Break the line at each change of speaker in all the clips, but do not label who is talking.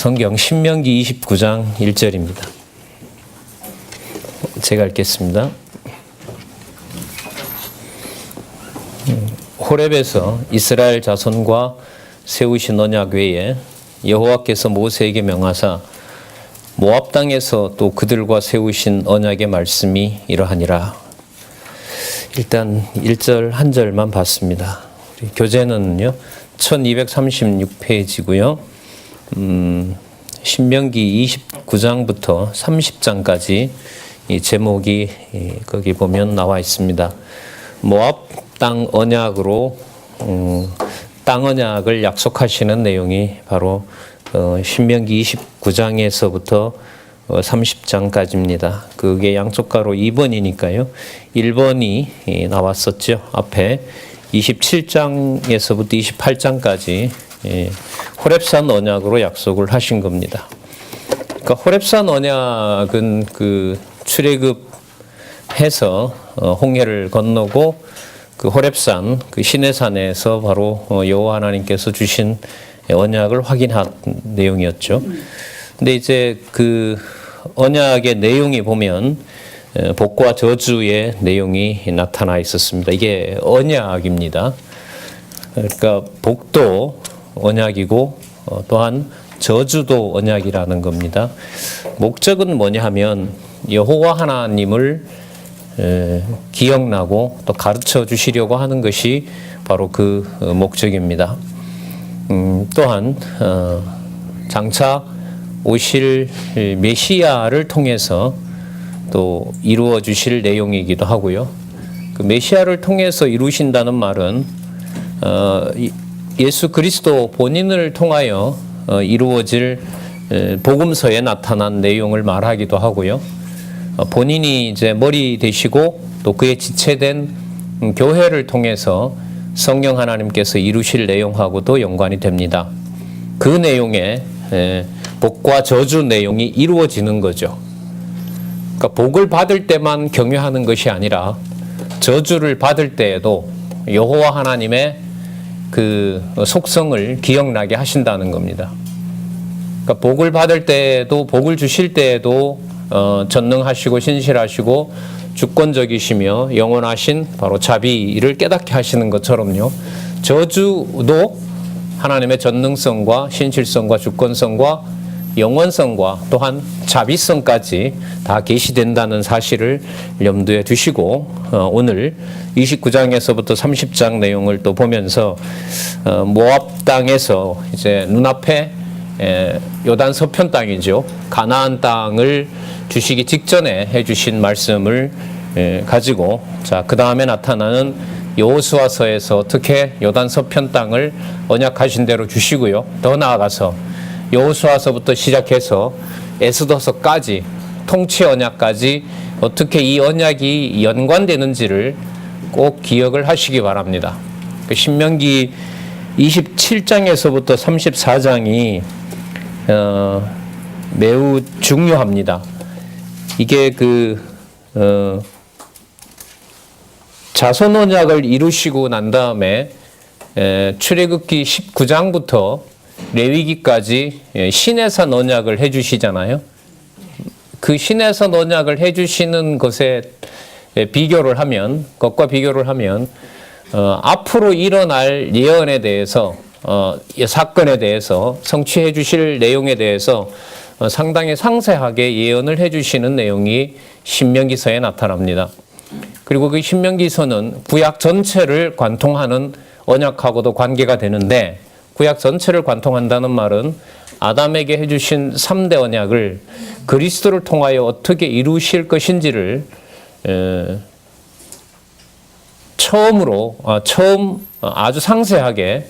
성경 신명기 29장 1절입니다. 제가 읽겠습니다. 호렙에서 이스라엘 자손과 세우신 언약 외에 여호와께서 모세에게 명하사 모압 땅에서 또 그들과 세우신 언약의 말씀이 이러하니라. 일단 1절 한 절만 봤습니다. 교재는요 1236페이지고요. 신명기 29장부터 30장까지 이 제목이 거기 보면 나와 있습니다. 모압 땅 언약으로 땅 언약을 약속하시는 내용이 바로 신명기 29장에서부터 30장까지입니다. 그게 양쪽가로 2번이니까요. 1번이 나왔었죠. 앞에 27장에서부터 28장까지 호렙산 언약으로 약속을 하신 겁니다. 그러니까 호렙산 언약은 그 출애굽해서 홍해를 건너고 그 호렙산 그 시내산에서 바로 여호와 하나님께서 주신 언약을 확인한 내용이었죠. 근데 이제 그 언약의 내용이 보면 복과 저주의 내용이 나타나 있었습니다. 이게 언약입니다. 그러니까 복도 언약이고 또한 저주도 언약이라는 겁니다. 목적은 뭐냐 하면 여호와 하나님을 기억나고 또 가르쳐 주시려고 하는 것이 바로 그 목적입니다. 또한 장차 오실 메시아를 통해서 또 이루어 주실 내용이기도 하고요. 그 메시아를 통해서 이루신다는 말은 예수 그리스도 본인을 통하여 이루어질 복음서에 나타난 내용을 말하기도 하고요. 본인이 이제 머리 되시고 또 그의 지체된 교회를 통해서 성령 하나님께서 이루실 내용하고도 연관이 됩니다. 그 내용에 복과 저주 내용이 이루어지는 거죠. 그러니까 복을 받을 때만 경외하는 것이 아니라 저주를 받을 때에도 여호와 하나님의 그 속성을 기억나게 하신다는 겁니다. 그러니까 복을 받을 때에도 복을 주실 때에도 전능하시고 신실하시고 주권적이시며 영원하신 바로 자비를 깨닫게 하시는 것처럼요. 저주도 하나님의 전능성과 신실성과 주권성과 영원성과 또한 자비성까지 다 계시된다는 사실을 염두에 두시고 오늘 29장에서부터 30장 내용을 또 보면서 모압 땅에서 이제 눈앞에 요단 서편 땅이죠. 가나안 땅을 주시기 직전에 해주신 말씀을 가지고 그 다음에 나타나는 여호수아서에서 어떻게 요단 서편 땅을 언약하신 대로 주시고요. 더 나아가서 여호수아서부터 시작해서 에스더서까지 통치 언약까지 어떻게 이 언약이 연관되는지를 꼭 기억을 하시기 바랍니다. 신명기 27장에서부터 34장이 매우 중요합니다. 이게 자손 언약을 이루시고 난 다음에 출애굽기 19장부터 레위기까지 시내산 언약을 해주시잖아요. 그 시내산 언약을 해주시는 것에 비교를 하면, 것과 비교를 하면 앞으로 일어날 예언에 대해서 사건에 대해서 성취해 주실 내용에 대해서 상당히 상세하게 예언을 해 주시는 내용이 신명기서에 나타납니다. 그리고 그 신명기서는 구약 전체를 관통하는 언약하고도 관계가 되는데 구약 전체를 관통한다는 말은 아담에게 해주신 3대 언약을 그리스도를 통하여 어떻게 이루실 것인지를 처음 아주 상세하게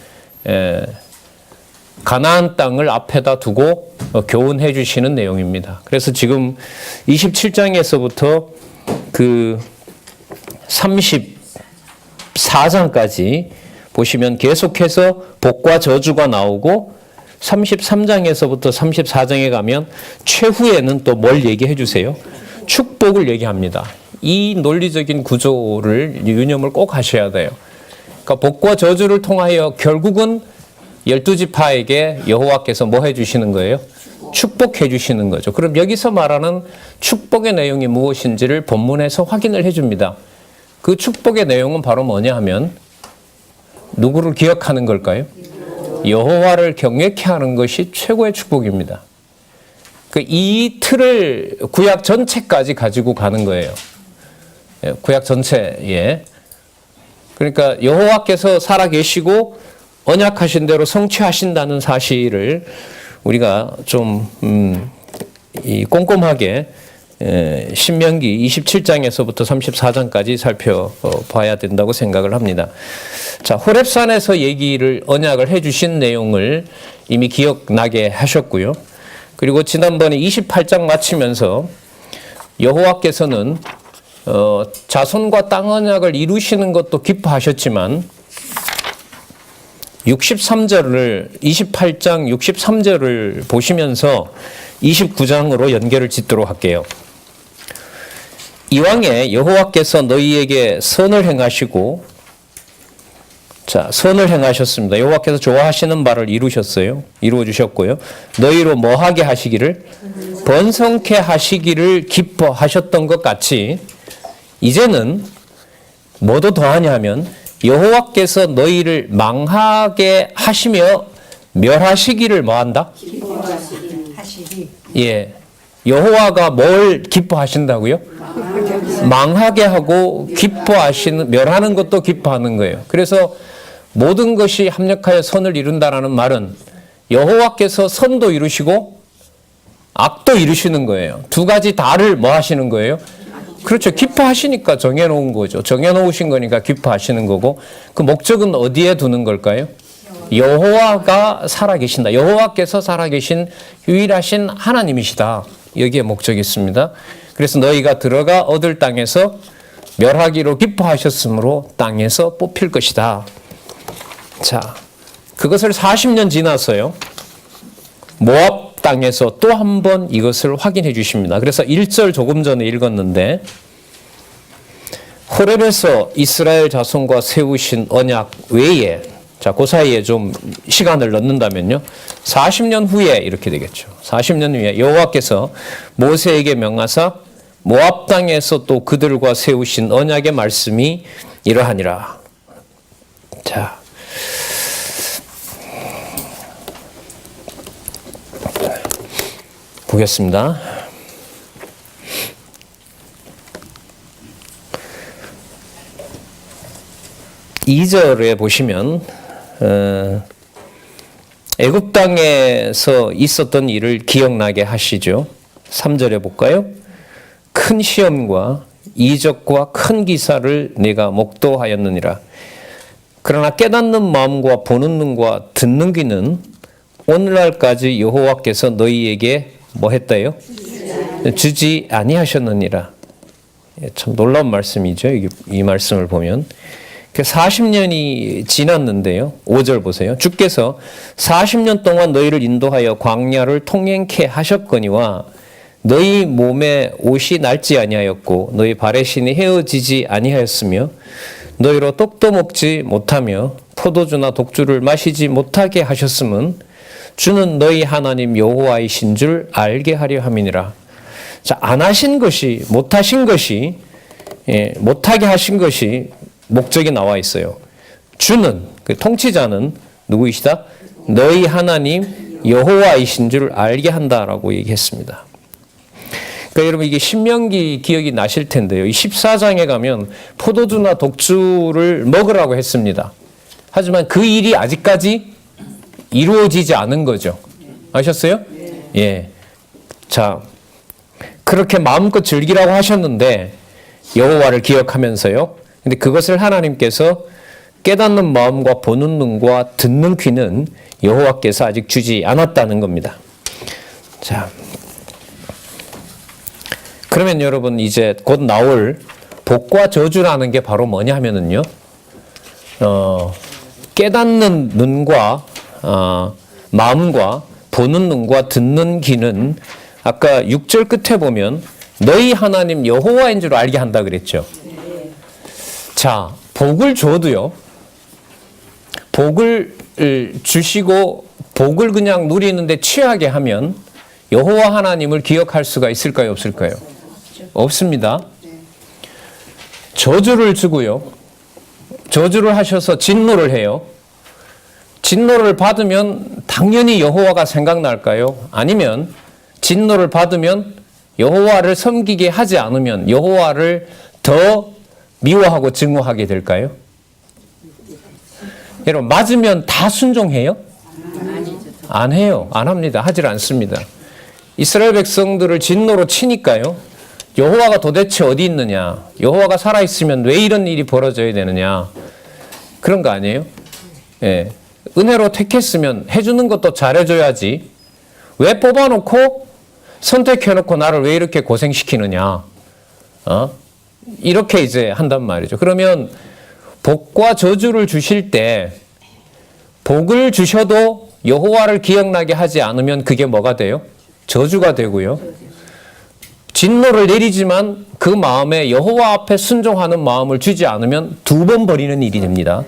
가나안 땅을 앞에다 두고 교훈해 주시는 내용입니다. 그래서 지금 27장에서부터 그 34장까지 보시면 계속해서 복과 저주가 나오고 33장에서부터 34장에 가면 최후에는 또 뭘 얘기해 주세요? 축복을 얘기합니다. 이 논리적인 구조를 유념을 꼭 하셔야 돼요. 그러니까 복과 저주를 통하여 결국은 12지파에게 여호와께서 뭐 해주시는 거예요? 축복해 주시는 거죠. 그럼 여기서 말하는 축복의 내용이 무엇인지를 본문에서 확인을 해줍니다. 그 축복의 내용은 바로 뭐냐 하면 누구를 기억하는 걸까요? 여호와를 경외케 하는 것이 최고의 축복입니다. 이 틀을 구약 전체까지 가지고 가는 거예요. 구약 전체에. 그러니까 여호와께서 살아계시고 언약하신 대로 성취하신다는 사실을 우리가 좀 꼼꼼하게 신명기 27장에서부터 34장까지 살펴봐야 된다고 생각을 합니다. 자, 호렙산에서 언약을 해주신 내용을 이미 기억나게 하셨고요. 그리고 지난번에 28장 마치면서 여호와께서는 자손과 땅 언약을 이루시는 것도 기뻐하셨지만 28장 63절을 보시면서 29장으로 연결을 짓도록 할게요. 이왕에 여호와께서 너희에게 선을 행하시고, 자, 선을 행하셨습니다. 여호와께서 좋아하시는 바를 이루어 주셨고요. 너희로 뭐하게 하시기를? 번성케 하시기를 기뻐하셨던 것 같이 이제는 뭐도 더하냐 하면 여호와께서 너희를 망하게 하시며 멸하시기를 뭐한다?
하시기.
예. 여호와가 뭘 기뻐하신다고요? 망하게 하고 멸하는 것도 기뻐하는 거예요. 그래서 모든 것이 합력하여 선을 이룬다라는 말은 여호와께서 선도 이루시고 악도 이루시는 거예요. 두 가지 다를 뭐 하시는 거예요? 그렇죠. 기뻐하시니까 정해놓은 거죠. 정해놓으신 거니까 기뻐하시는 거고, 그 목적은 어디에 두는 걸까요? 여호와가 살아계신다. 여호와께서 살아계신 유일하신 하나님이시다. 여기에 목적이 있습니다. 그래서 너희가 들어가 얻을 땅에서 멸하기로 기뻐하셨으므로 땅에서 뽑힐 것이다. 자, 그것을 40년 지나서요, 모압 땅에서 또 한 번 이것을 확인해 주십니다. 그래서 1절 조금 전에 읽었는데, 호렙에서 이스라엘 자손과 세우신 언약 외에, 자, 그 사이에 좀 시간을 넣는다면요, 40년 후에 이렇게 되겠죠. 40년 후에 여호와께서 모세에게 명하사 모압 땅에서 또 그들과 세우신 언약의 말씀이 이러하니라. 자, 보겠습니다. (2절에) 보시면 애굽 땅에서 있었던 일을 기억나게 하시죠. 3절에 볼까요? 큰 시험과 이적과 큰 기사를 내가 목도하였느니라. 그러나 깨닫는 마음과 보는 눈과 듣는 귀는 오늘날까지 여호와께서 너희에게 뭐 했다요? 주지 아니하셨느니라. 참 놀라운 말씀이죠. 이 말씀을 보면. 40년이 지났는데요. 5절 보세요. 주께서 40년 동안 너희를 인도하여 광야를 통행케 하셨거니와 너희 몸에 옷이 낡지 아니하였고 너희 발의 신이 헤어지지 아니하였으며 너희로 떡도 먹지 못하며 포도주나 독주를 마시지 못하게 하셨음은 주는 너희 하나님 여호와이신 줄 알게 하려 함이니라. 자, 안 하신 것이, 못 하신 것이, 못하게 하신 것이 목적이 나와 있어요. 주는, 그 통치자는 누구이시다? 너희 하나님 여호와이신 줄 알게 한다라고 얘기했습니다. 그러니까 여러분, 이게 신명기 기억이 나실 텐데요. 이 14장에 가면 포도주나 독주를 먹으라고 했습니다. 하지만 그 일이 아직까지 이루어지지 않은 거죠. 아셨어요? 예. 자, 그렇게 마음껏 즐기라고 하셨는데 여호와를 기억하면서요. 근데 그것을 하나님께서 깨닫는 마음과 보는 눈과 듣는 귀는 여호와께서 아직 주지 않았다는 겁니다. 자, 그러면 여러분, 이제 곧 나올 복과 저주라는 게 바로 뭐냐 하면은요, 깨닫는 눈과 마음과 보는 눈과 듣는 귀는 아까 6절 끝에 보면 너희 하나님 여호와인 줄 알게 한다 그랬죠. 자, 복을 줘도요, 복을 주시고 복을 그냥 누리는데 취하게 하면 여호와 하나님을 기억할 수가 있을까요, 없을까요? 없습니다. 저주를 주고요. 저주를 하셔서 진노를 해요. 진노를 받으면 당연히 여호와가 생각날까요? 아니면 진노를 받으면 여호와를 섬기게 하지 않으면 여호와를 더 미워하고 증오하게 될까요? 여러분, 맞으면 다 순종해요? 안 해요. 안 합니다. 하질 않습니다. 이스라엘 백성들을 진노로 치니까요. 여호와가 도대체 어디 있느냐? 여호와가 살아있으면 왜 이런 일이 벌어져야 되느냐? 그런 거 아니에요? 예. 은혜로 택했으면 해주는 것도 잘해줘야지. 왜 뽑아놓고 선택해놓고 나를 왜 이렇게 고생시키느냐? 이렇게 이제 한단 말이죠. 그러면 복과 저주를 주실 때 복을 주셔도 여호와를 기억나게 하지 않으면 그게 뭐가 돼요? 저주가 되고요. 진노를 내리지만 그 마음에 여호와 앞에 순종하는 마음을 주지 않으면 2번 버리는 일이 됩니다.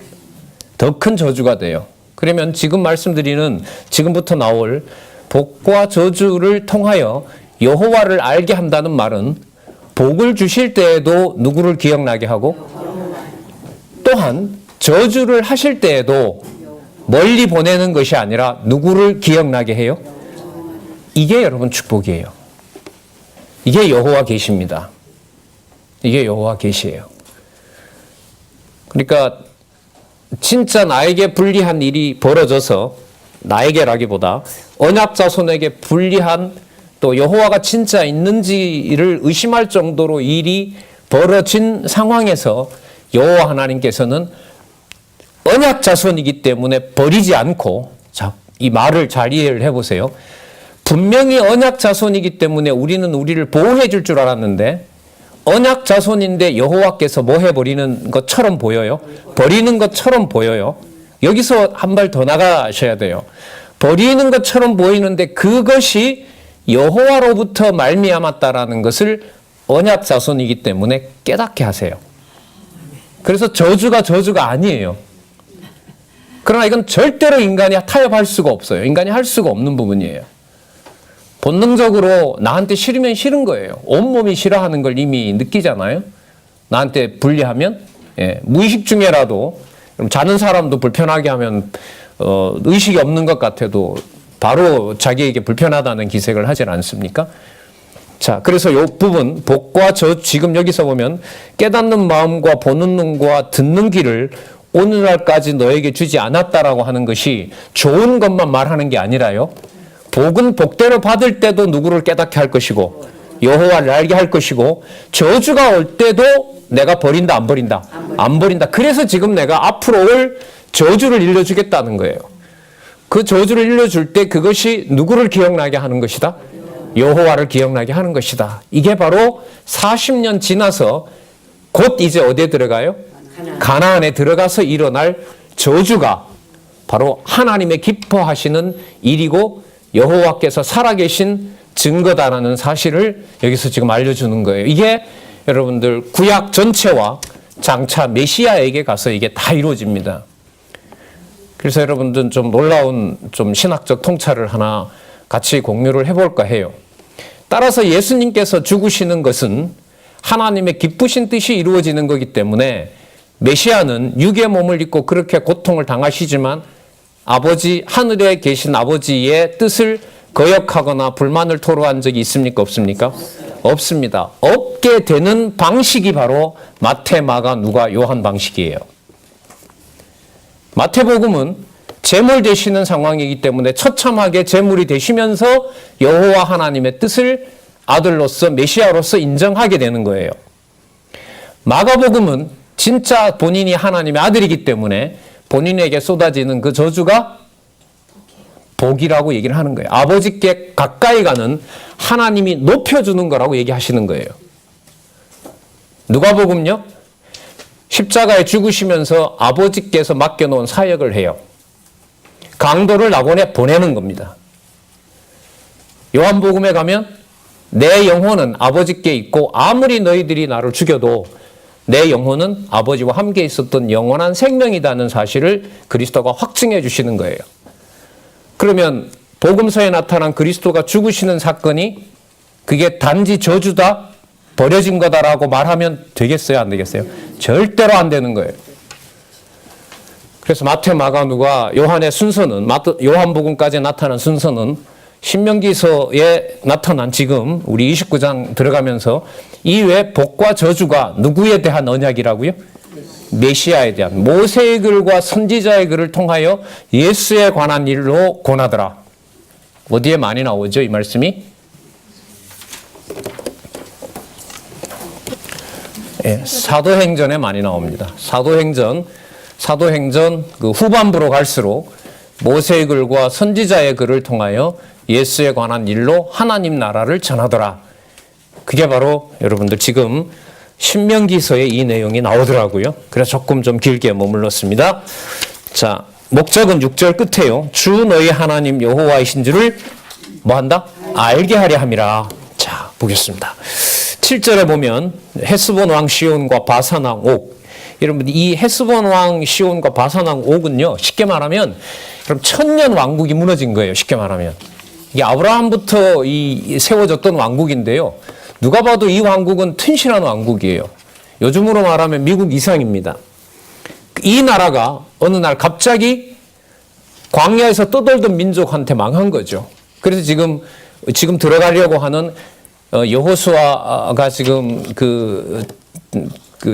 더 큰 저주가 돼요. 그러면 지금 말씀드리는 지금부터 나올 복과 저주를 통하여 여호와를 알게 한다는 말은 복을 주실 때에도 누구를 기억나게 하고 또한 저주를 하실 때에도 멀리 보내는 것이 아니라 누구를 기억나게 해요? 이게 여러분 축복이에요. 이게 여호와 계시입니다. 이게 여호와 계시예요. 그러니까 진짜 나에게 불리한 일이 벌어져서 나에게라기보다 언약 자손에게 불리한 또 여호와가 진짜 있는지를 의심할 정도로 일이 벌어진 상황에서 여호와 하나님께서는 언약 자손이기 때문에 버리지 않고, 자, 이 말을 잘 이해를 해보세요. 분명히 언약 자손이기 때문에 우리는 우리를 보호해 줄 줄 알았는데 언약 자손인데 여호와께서 뭐 해버리는 것처럼 보여요. 버리는 것처럼 보여요. 여기서 한 발 더 나가셔야 돼요. 버리는 것처럼 보이는데 그것이 여호와로부터 말미암았다라는 것을 언약 자손이기 때문에 깨닫게 하세요. 그래서 저주가 아니에요. 그러나 이건 절대로 인간이 타협할 수가 없어요. 인간이 할 수가 없는 부분이에요. 본능적으로 나한테 싫으면 싫은 거예요. 온몸이 싫어하는 걸 이미 느끼잖아요. 나한테 불리하면, 무의식 중에라도 자는 사람도 불편하게 하면 의식이 없는 것 같아도 바로 자기에게 불편하다는 기색을 하질 않습니까? 자, 그래서 이 부분 복과 지금 여기서 보면 깨닫는 마음과 보는 눈과 듣는 귀를 오늘날까지 너에게 주지 않았다라고 하는 것이 좋은 것만 말하는 게 아니라요. 복은 복대로 받을 때도 누구를 깨닫게 할 것이고 여호와를 알게 할 것이고 저주가 올 때도 내가 버린다 안 버린다? 안 버린다. 그래서 지금 내가 앞으로 올 저주를 일러주겠다는 거예요. 그 저주를 일러줄 때 그것이 누구를 기억나게 하는 것이다? 여호와를 기억나게 하는 것이다. 이게 바로 40년 지나서 곧 이제 어디에 들어가요? 가나안에 들어가서 일어날 저주가 바로 하나님의 기뻐하시는 일이고 여호와께서 살아계신 증거다라는 사실을 여기서 지금 알려주는 거예요. 이게 여러분들 구약 전체와 장차 메시아에게 가서 이게 다 이루어집니다. 그래서 여러분들 좀 놀라운 좀 신학적 통찰을 하나 같이 공유를 해볼까 해요. 따라서 예수님께서 죽으시는 것은 하나님의 기쁘신 뜻이 이루어지는 거기 때문에 메시아는 육의 몸을 입고 그렇게 고통을 당하시지만 아버지, 하늘에 계신 아버지의 뜻을 거역하거나 불만을 토로한 적이 있습니까? 없습니까? 없습니다. 없게 되는 방식이 바로 마태, 마가, 누가, 요한 방식이에요. 마태복음은 제물 되시는 상황이기 때문에 처참하게 제물이 되시면서 여호와 하나님의 뜻을 아들로서 메시아로서 인정하게 되는 거예요. 마가복음은 진짜 본인이 하나님의 아들이기 때문에 본인에게 쏟아지는 그 저주가 복이라고 얘기를 하는 거예요. 아버지께 가까이 가는 하나님이 높여주는 거라고 얘기하시는 거예요. 누가복음요? 십자가에 죽으시면서 아버지께서 맡겨놓은 사역을 해요. 강도를 낙원에 보내는 겁니다. 요한복음에 가면 내 영혼은 아버지께 있고 아무리 너희들이 나를 죽여도 내 영혼은 아버지와 함께 있었던 영원한 생명이라는 사실을 그리스도가 확증해 주시는 거예요. 그러면 복음서에 나타난 그리스도가 죽으시는 사건이 그게 단지 저주다, 버려진 거다라고 말하면 되겠어요, 안 되겠어요? 절대로 안 되는 거예요. 그래서 마태, 마가, 누가, 요한의 순서는, 요한복음까지 나타난 순서는 신명기서에 나타난 지금 우리 29장 들어가면서 이외에 복과 저주가 누구에 대한 언약이라고요? 메시아에 대한, 모세의 글과 선지자의 글을 통하여 예수에 관한 일로 권하더라. 어디에 많이 나오죠, 이 말씀이? 예, 사도행전에 많이 나옵니다. 사도행전 그 후반부로 갈수록 모세의 글과 선지자의 글을 통하여 예수에 관한 일로 하나님 나라를 전하더라. 그게 바로 여러분들 지금 신명기서에 이 내용이 나오더라고요. 그래서 조금 좀 길게 머물렀습니다. 자, 목적은 6절 끝에요. 주 너희 하나님 여호와이신 줄을 뭐한다? 알게 하려 함이라. 자, 보겠습니다. 7절에 보면 헤스본 왕 시온과 바산 왕 옥. 여러분 이 헤스본 왕 시온과 바산 왕 옥은요, 쉽게 말하면 그럼 천년 왕국이 무너진 거예요. 쉽게 말하면 이게 아브라함부터 이 세워졌던 왕국인데요. 누가 봐도 이 왕국은 튼실한 왕국이에요. 요즘으로 말하면 미국 이상입니다. 이 나라가 어느 날 갑자기 광야에서 떠돌던 민족한테 망한 거죠. 그래서 지금 들어가려고 하는 여호수아가 지금 그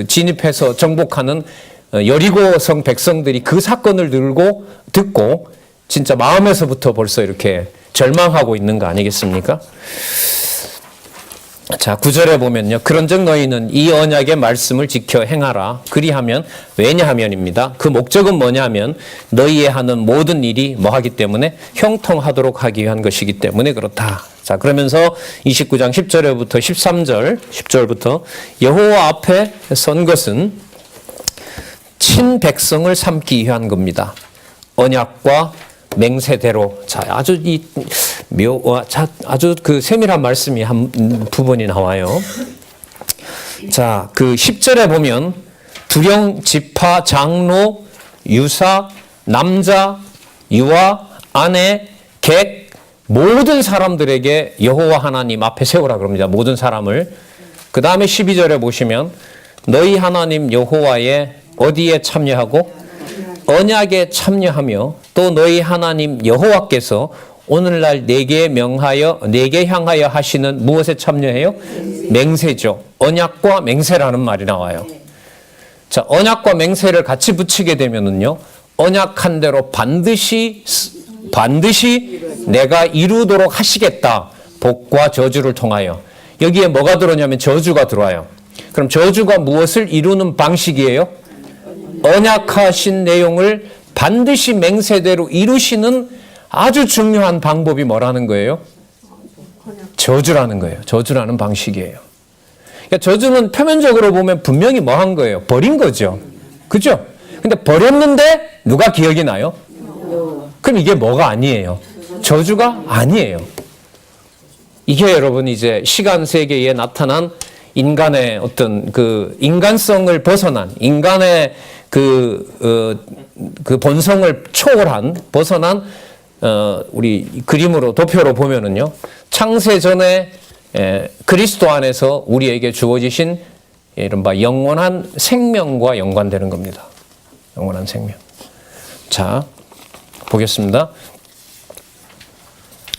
진입해서 정복하는 여리고성 백성들이 그 사건을 듣고 진짜 마음에서부터 벌써 이렇게 절망하고 있는 거 아니겠습니까? 자, 9절에 보면요. 그런즉 너희는 이 언약의 말씀을 지켜 행하라. 그리하면 왜냐하면입니다. 그 목적은 뭐냐면 너희의 하는 모든 일이 뭐하기 때문에 형통하도록 하기 위한 것이기 때문에 그렇다. 자, 그러면서 29장 10절부터 13절, 10절부터 여호와 앞에 선 것은 친백성을 삼기 위한 겁니다. 언약과 맹세대로. 자, 아주 아주 그 세밀한 말씀이 한 부분이 나와요. 자, 그 10절에 보면 두령, 지파, 장로, 유사, 남자, 유아, 아내, 객, 모든 사람들에게 여호와 하나님 앞에 세우라 그럽니다. 모든 사람을. 그 다음에 12절에 보시면 너희 하나님 여호와의 어디에 참여하고 언약에 참여하며 또 너희 하나님 여호와께서 오늘날 내게 향하여 하시는 무엇에 참여해요? 맹세죠. 언약과 맹세라는 말이 나와요. 자, 언약과 맹세를 같이 붙이게 되면은요, 언약한 대로 반드시 내가 이루도록 하시겠다. 복과 저주를 통하여. 여기에 뭐가 들어오냐면 저주가 들어와요. 그럼 저주가 무엇을 이루는 방식이에요? 언약하신 내용을 반드시 맹세대로 이루시는 아주 중요한 방법이 뭐라는 거예요? 저주라는 거예요. 저주라는 방식이에요. 그러니까 저주는 표면적으로 보면 분명히 뭐 한 거예요? 버린 거죠. 그죠? 근데 버렸는데 누가 기억이 나요? 그럼 이게 뭐가 아니에요? 저주가 아니에요. 이게 여러분 이제 시간 세계에 나타난 인간의 어떤 그 인간성을 벗어난 인간의 그 본성을 초월한 벗어난 우리 그림으로 도표로 보면은요, 창세 전에 그리스도 안에서 우리에게 주어지신 이른바 영원한 생명과 연관되는 겁니다. 영원한 생명. 자, 보겠습니다.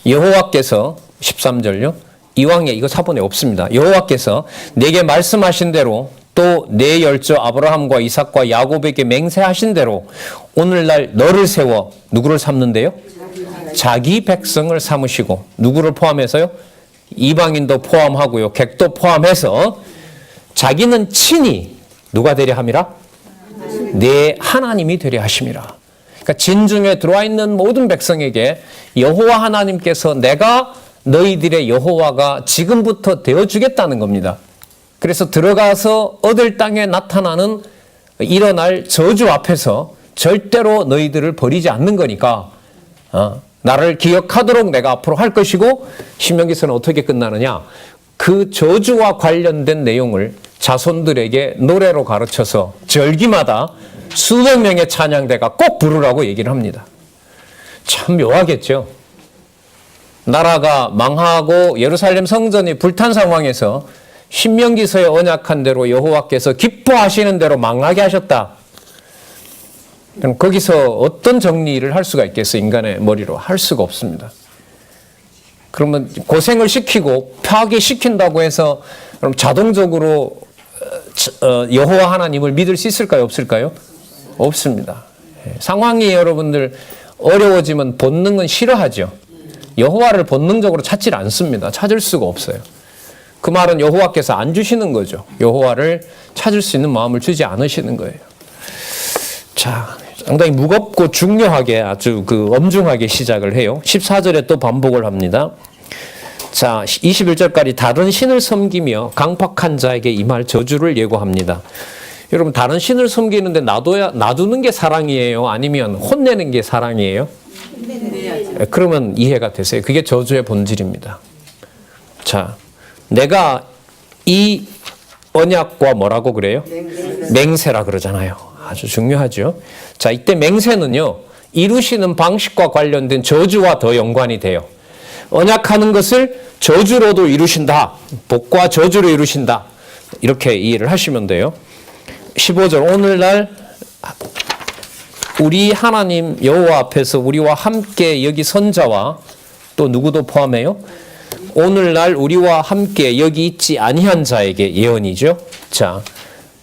여호와께서 13절요. 이왕에 이거 사본에 없습니다. 여호와께서 내게 말씀하신 대로 또 내 열조 아브라함과 이삭과 야곱에게 맹세하신 대로 오늘날 너를 세워 누구를 삼는데요? 자기 백성을 삼으시고 누구를 포함해서요? 이방인도 포함하고요. 객도 포함해서 자기는 친히 누가 되려 함이라? 내 하나님이 되려 하심이라. 그러니까 진중에 들어와 있는 모든 백성에게 여호와 하나님께서 내가 너희들의 여호와가 지금부터 되어주겠다는 겁니다. 그래서 들어가서 얻을 땅에 나타나는 일어날 저주 앞에서 절대로 너희들을 버리지 않는 거니까 나를 기억하도록 내가 앞으로 할 것이고, 신명기서는 어떻게 끝나느냐? 그 저주와 관련된 내용을 자손들에게 노래로 가르쳐서 절기마다 수백 명의 찬양대가 꼭 부르라고 얘기를 합니다. 참 묘하겠죠. 나라가 망하고 예루살렘 성전이 불탄 상황에서 신명기서에 언약한 대로 여호와께서 기뻐하시는 대로 망하게 하셨다. 그럼 거기서 어떤 정리를 할 수가 있겠어? 인간의 머리로 할 수가 없습니다. 그러면 고생을 시키고 파괴시킨다고 해서 그럼 자동적으로 여호와 하나님을 믿을 수 있을까요? 없을까요? 없습니다. 상황이 여러분들 어려워지면 본능은 싫어하죠. 여호와를 본능적으로 찾질 않습니다. 찾을 수가 없어요. 그 말은 여호와께서 안 주시는 거죠. 여호와를 찾을 수 있는 마음을 주지 않으시는 거예요. 자, 상당히 무겁고 중요하게 아주 엄중하게 시작을 해요. 14절에 또 반복을 합니다. 자, 21절까지 다른 신을 섬기며 강팍한 자에게 임할 저주를 예고합니다. 여러분, 다른 신을 섬기는데 놔두는 게 사랑이에요? 아니면 혼내는 게 사랑이에요? 그러면 이해가 되세요. 그게 저주의 본질입니다. 자, 내가 이 언약과 뭐라고 그래요? 맹세라 그러잖아요. 아주 중요하죠. 자, 이때 맹세는요, 이루시는 방식과 관련된 저주와 더 연관이 돼요. 언약하는 것을 저주로도 이루신다. 복과 저주로 이루신다. 이렇게 이해를 하시면 돼요. 15절, 오늘날 우리 하나님 여호와 앞에서 우리와 함께 여기 선자와 또 누구도 포함해요? 오늘날 우리와 함께 여기 있지 아니한 자에게 예언이죠. 자,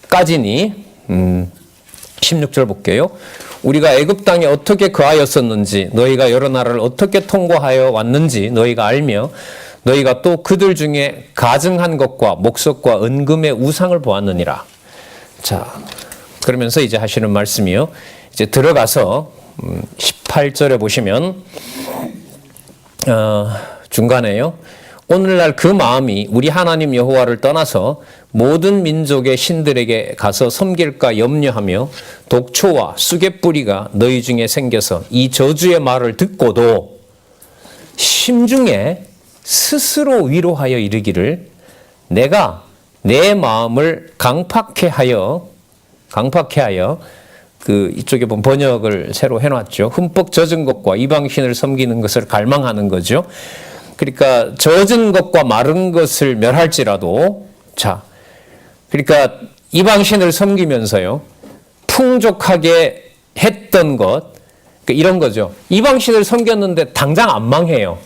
까지니 16절 볼게요. 우리가 애굽 땅에 어떻게 거하였었는지 너희가 여러 나라를 어떻게 통과하여 왔는지 너희가 알며 너희가 또 그들 중에 가증한 것과 목석과 은금의 우상을 보았느니라. 자, 그러면서 이제 하시는 말씀이요. 이제 들어가서 18절에 보시면 중간에요. 오늘날 그 마음이 우리 하나님 여호와를 떠나서 모든 민족의 신들에게 가서 섬길까 염려하며 독초와 쑥갯뿌리가 너희 중에 생겨서 이 저주의 말을 듣고도 심중에 스스로 위로하여 이르기를 내가 내 마음을 강팍해 하여 이쪽에 보면 번역을 새로 해놨죠. 흠뻑 젖은 것과 이방신을 섬기는 것을 갈망하는 거죠. 그러니까 젖은 것과 마른 것을 멸할지라도, 자, 그러니까 이방신을 섬기면서요, 풍족하게 했던 것, 그러니까 이런 거죠. 이방신을 섬겼는데 당장 안 망해요.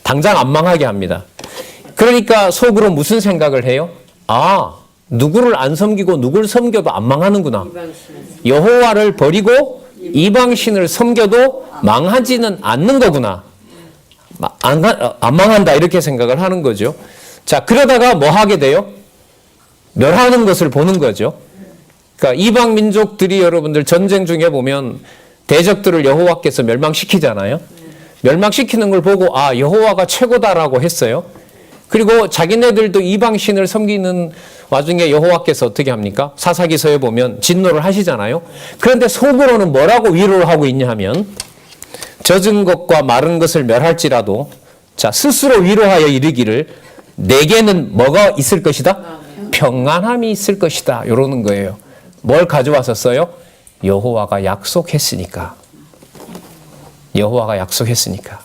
당장 안 망하게 합니다. 그러니까 속으로 무슨 생각을 해요? 아, 누구를 안 섬기고 누구를 섬겨도 안 망하는구나. 여호와를 버리고 이방신을 섬겨도 망하지는 않는 거구나. 안 망한다 이렇게 생각을 하는 거죠. 자, 그러다가 뭐 하게 돼요? 멸하는 것을 보는 거죠. 그러니까 이방 민족들이 여러분들 전쟁 중에 보면 대적들을 여호와께서 멸망시키잖아요. 멸망시키는 걸 보고 아, 여호와가 최고다라고 했어요. 그리고 자기네들도 이방신을 섬기는 와중에 여호와께서 어떻게 합니까? 사사기서에 보면 진노를 하시잖아요. 그런데 속으로는 뭐라고 위로를 하고 있냐 하면 젖은 것과 마른 것을 멸할지라도 자, 스스로 위로하여 이르기를 내게는 뭐가 있을 것이다? 평안함이 있을 것이다. 이러는 거예요. 뭘 가져왔었어요? 여호와가 약속했으니까. 여호와가 약속했으니까.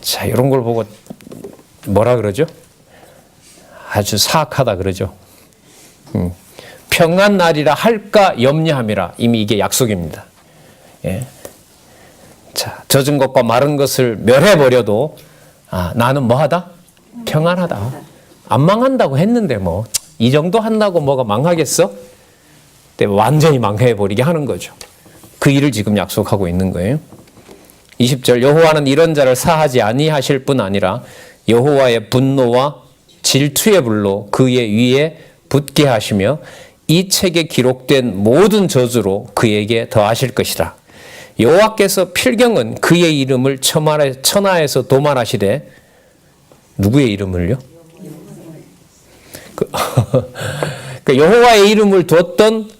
자, 이런 걸 보고 뭐라 그러죠? 아주 사악하다 그러죠. 평안 날이라 할까 염려함이라. 이미 이게 약속입니다. 예. 자, 젖은 것과 마른 것을 멸해버려도 아, 나는 뭐하다? 평안하다. 안 망한다고 했는데 뭐 이 정도 한다고 뭐가 망하겠어? 근데 완전히 망해버리게 하는 거죠. 그 일을 지금 약속하고 있는 거예요. 20절, 여호와는 이런 자를 사하지 아니하실 뿐 아니라 여호와의 분노와 질투의 불로 그의 위에 붙게 하시며 이 책에 기록된 모든 저주로 그에게 더하실 것이라. 여호와께서 필경은 그의 이름을 천하에서 도말하시되 누구의 이름을요? 그 여호와의 이름을 두었던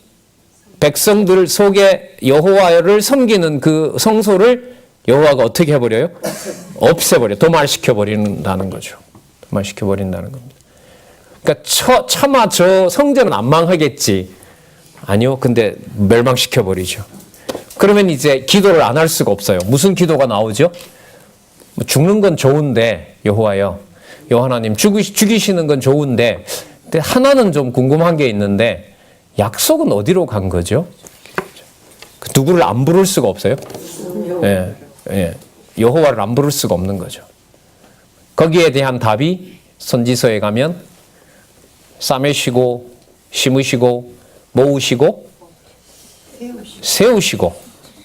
백성들 속에 여호와를 섬기는 그 성소를 여호와가 어떻게 해버려요? 없애버려. 도말시켜버린다는 거죠. 도말시켜버린다는 겁니다. 그러니까 차마 저 성전은 안 망하겠지. 아니요. 근데 멸망시켜 버리죠. 그러면 이제 기도를 안 할 수가 없어요. 무슨 기도가 나오죠? 죽는 건 좋은데 여호와여, 여호와 하나님 죽이시는 건 좋은데, 근데 하나는 좀 궁금한 게 있는데 약속은 어디로 간 거죠? 누구를 안 부를 수가 없어요. 예, 예. 여호와를 안 부를 수가 없는 거죠. 거기에 대한 답이 선지서에 가면 싸매시고 심으시고 모으시고 세우시고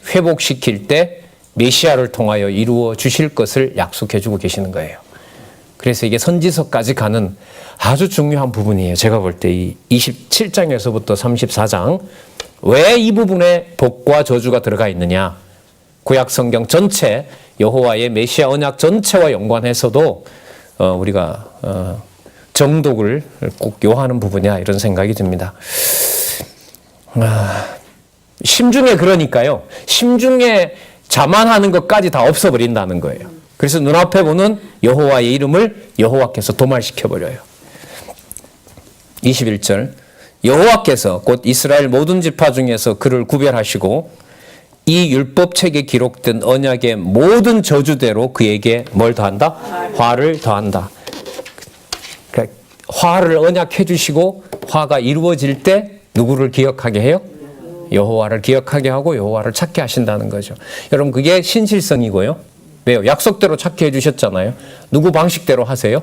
회복시킬 때 메시아를 통하여 이루어 주실 것을 약속해 주고 계시는 거예요. 그래서 이게 선지서까지 가는 아주 중요한 부분이에요. 제가 볼 때 이 27장에서부터 34장 왜 이 부분에 복과 저주가 들어가 있느냐. 구약 성경 전체 여호와의 메시아 언약 전체와 연관해서도 우리가 정독을 꼭 요하는 부분이야 이런 생각이 듭니다. 심중에 그러니까요. 심중에 자만하는 것까지 다 없어버린다는 거예요. 그래서 눈앞에 보는 여호와의 이름을 여호와께서 도말시켜버려요. 21절 여호와께서 곧 이스라엘 모든 지파 중에서 그를 구별하시고 이 율법책에 기록된 언약의 모든 저주대로 그에게 뭘 더한다? 화를 더한다. 그러니까 화를 언약해 주시고 화가 이루어질 때 누구를 기억하게 해요? 여호와를 기억하게 하고 여호와를 찾게 하신다는 거죠. 여러분 그게 신실성이고요. 왜요? 약속대로 찾게 해주셨잖아요. 누구 방식대로 하세요?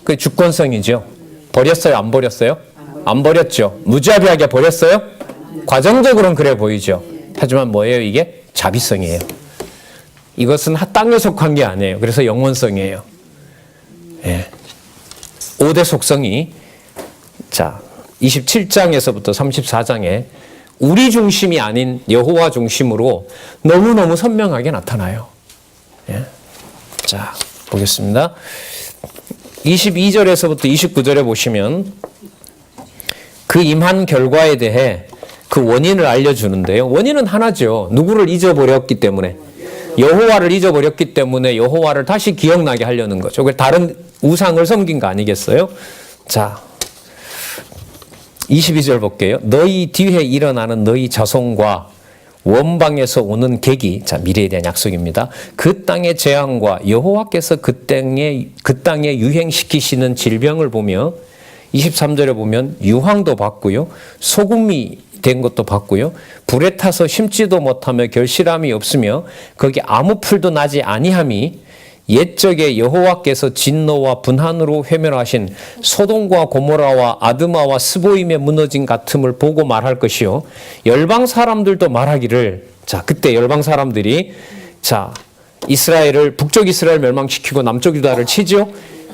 그게 주권성이죠. 버렸어요? 안 버렸어요? 안 버렸죠. 무자비하게 버렸어요? 과정적으로는 그래 보이죠. 하지만 뭐예요 이게? 자비성이에요. 이것은 땅에 속한 게 아니에요. 그래서 영원성이에요. 예. 5대 속성이 자 27장에서부터 34장에 우리 중심이 아닌 여호와 중심으로 너무너무 선명하게 나타나요. 예. 자, 보겠습니다. 22절에서부터 29절에 보시면 그 임한 결과에 대해 그 원인을 알려주는데요. 원인은 하나죠. 누구를 잊어버렸기 때문에. 여호와를 잊어버렸기 때문에 여호와를 다시 기억나게 하려는 거죠. 다른 우상을 섬긴 거 아니겠어요? 자, 22절 볼게요. 너희 뒤에 일어나는 너희 자손과 원방에서 오는 객이, 자, 미래에 대한 약속입니다. 그 땅의 재앙과 여호와께서 그 땅에 유행시키시는 질병을 보며 23절에 보면 유황도 봤고요. 소금이 된 것도 봤고요. 불에 타서 심지도 못하며 결실함이 없으며 거기 아무 풀도 나지 아니함이 옛적에 여호와께서 진노와 분한으로 회멸하신 소돔과 고모라와 아드마와 스보임의 무너진 같음을 보고 말할 것이요. 열방 사람들도 말하기를, 자, 그때 열방 사람들이, 자, 이스라엘을, 북쪽 이스라엘 멸망시키고 남쪽 유다를 치죠.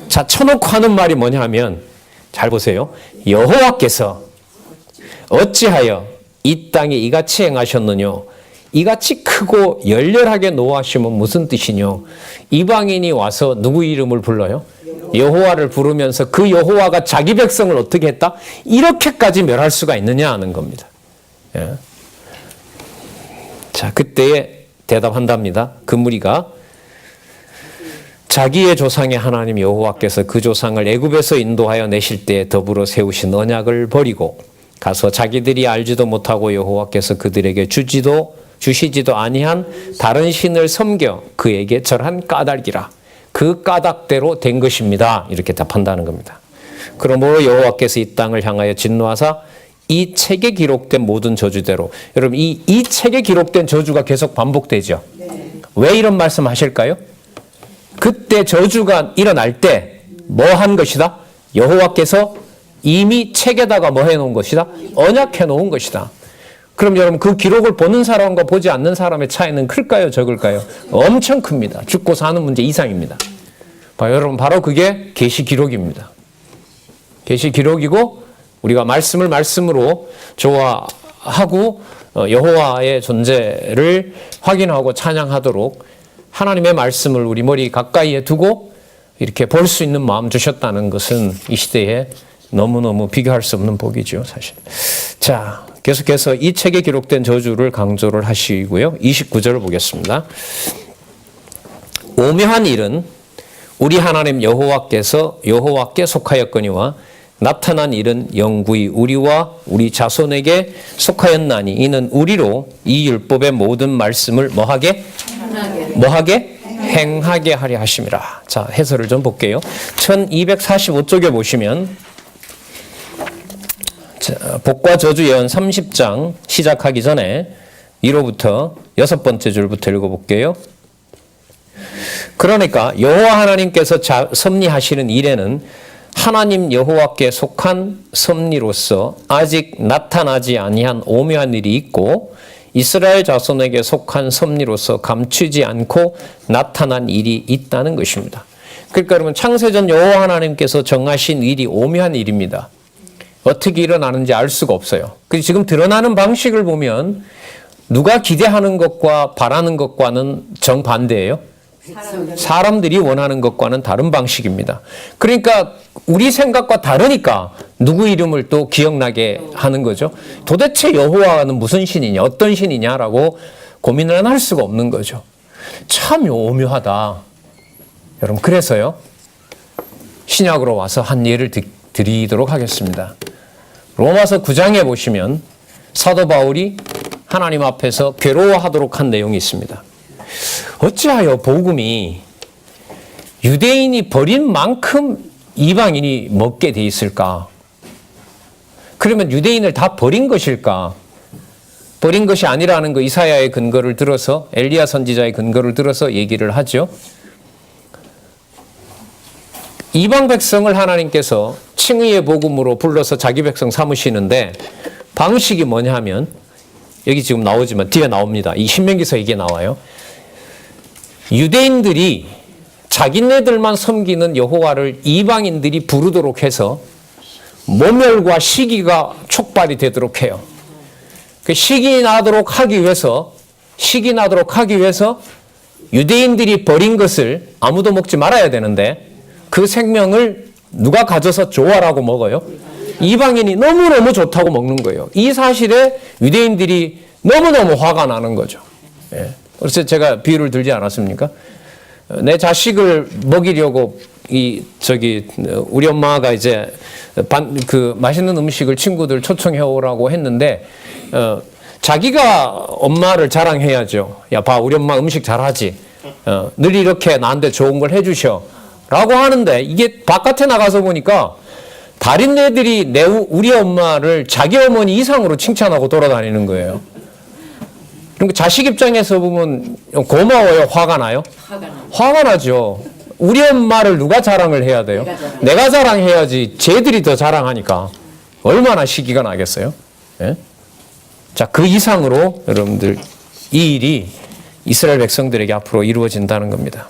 자, 쳐놓고 하는 말이 뭐냐 하면, 잘 보세요. 여호와께서 어찌하여 이 땅에 이같이 행하셨느냐? 이같이 크고 열렬하게 노하시면 무슨 뜻이뇨? 이방인이 와서 누구 이름을 불러요? 여호와를 부르면서 그 여호와가 자기 백성을 어떻게 했다? 이렇게까지 멸할 수가 있느냐 하는 겁니다. 예. 자, 그때에 대답한답니다. 그 무리가 자기의 조상의 하나님 여호와께서 그 조상을 애굽에서 인도하여 내실 때 더불어 세우신 언약을 버리고 가서 자기들이 알지도 못하고 여호와께서 그들에게 주시지도 아니한 다른 신을 섬겨 그에게 절한 까닭이라. 그 까닭대로 된 것입니다. 이렇게 답한다는 겁니다. 그러므로 여호와께서 이 땅을 향하여 진노하사 이 책에 기록된 모든 저주대로, 여러분 이 책에 기록된 저주가 계속 반복되죠. 왜 이런 말씀 하실까요? 그때 저주가 일어날 때 뭐 한 것이다? 여호와께서 이미 책에다가 뭐 해놓은 것이다? 언약해 놓은 것이다. 그럼 여러분 그 기록을 보는 사람과 보지 않는 사람의 차이는 클까요? 적을까요? 엄청 큽니다. 죽고 사는 문제 이상입니다. 여러분 바로 그게 계시 기록입니다. 계시 기록이고 우리가 말씀을 말씀으로 좋아하고 여호와의 존재를 확인하고 찬양하도록 하나님의 말씀을 우리 머리 가까이에 두고 이렇게 볼 수 있는 마음 주셨다는 것은 이 시대에 너무너무 비교할 수 없는 복이죠, 사실. 자, 계속해서 이 책에 기록된 저주를 강조를 하시고요. 29절을 보겠습니다. 오묘한 일은 우리 하나님 여호와께 속하였거니와 나타난 일은 영구히 우리와 우리 자손에게 속하였나니 이는 우리로 이 율법의 모든 말씀을 뭐하게 행하게 하려 하심이라. 자, 해설을 좀 볼게요. 1245쪽에 보시면 복과 저주 예언 30장 시작하기 전에 1호부터 6번째 줄부터 읽어볼게요. 그러니까 여호와 하나님께서 섭리하시는 일에는 하나님 여호와께 속한 섭리로서 아직 나타나지 아니한 오묘한 일이 있고 이스라엘 자손에게 속한 섭리로서 감추지 않고 나타난 일이 있다는 것입니다. 그러니까 여러분 창세전 여호와 하나님께서 정하신 일이 오묘한 일입니다. 어떻게 일어나는지 알 수가 없어요. 그래서 지금 드러나는 방식을 보면 누가 기대하는 것과 바라는 것과는 정반대예요. 사람들이 원하는 것과는 다른 방식입니다. 그러니까 우리 생각과 다르니까 누구 이름을 또 기억나게 하는 거죠. 도대체 여호와는 무슨 신이냐, 어떤 신이냐라고 고민을 할 수가 없는 거죠. 참 오묘하다. 여러분, 그래서요, 신약으로 와서 한 예를 드리도록 하겠습니다. 로마서 9장에 보시면 사도 바울이 하나님 앞에서 괴로워하도록 한 내용이 있습니다. 어찌하여 복음이 유대인이 버린 만큼 이방인이 먹게 돼 있을까? 그러면 유대인을 다 버린 것일까? 버린 것이 아니라는 거 이사야의 근거를 들어서, 엘리야 선지자의 근거를 들어서 얘기를 하죠. 이방 백성을 하나님께서 칭의의 복음으로 불러서 자기 백성 삼으시는데 방식이 뭐냐 하면 여기 지금 나오지만 뒤에 나옵니다. 이 신명기서 이게 나와요. 유대인들이 자기네들만 섬기는 여호와를 이방인들이 부르도록 해서 모멸과 시기가 촉발이 되도록 해요. 그 시기 나도록 하기 위해서 유대인들이 버린 것을 아무도 먹지 말아야 되는데 그 생명을 누가 가져서 좋아라고 먹어요? 이방인이 너무너무 좋다고 먹는 거예요. 이 사실에 유대인들이 너무너무 화가 나는 거죠. 예. 그래서 제가 비유를 들지 않았습니까? 내 자식을 먹이려고 우리 엄마가 이제 맛있는 음식을 친구들 초청해 오라고 했는데 자기가 엄마를 자랑해야죠. 야, 봐, 우리 엄마 음식 잘하지. 늘 이렇게 나한테 좋은 걸 해주셔. 라고 하는데 이게 바깥에 나가서 보니까 다른 애들이 우리 엄마를 자기 어머니 이상으로 칭찬하고 돌아다니는 거예요. 그러니까 자식 입장에서 보면 고마워요? 화가 나요? 화가 나죠. 우리 엄마를 누가 자랑을 해야 돼요? 내가 자랑해야지. 쟤들이 더 자랑하니까 얼마나 시기가 나겠어요? 예? 자, 그 이상으로 여러분들 이 일이 이스라엘 백성들에게 앞으로 이루어진다는 겁니다.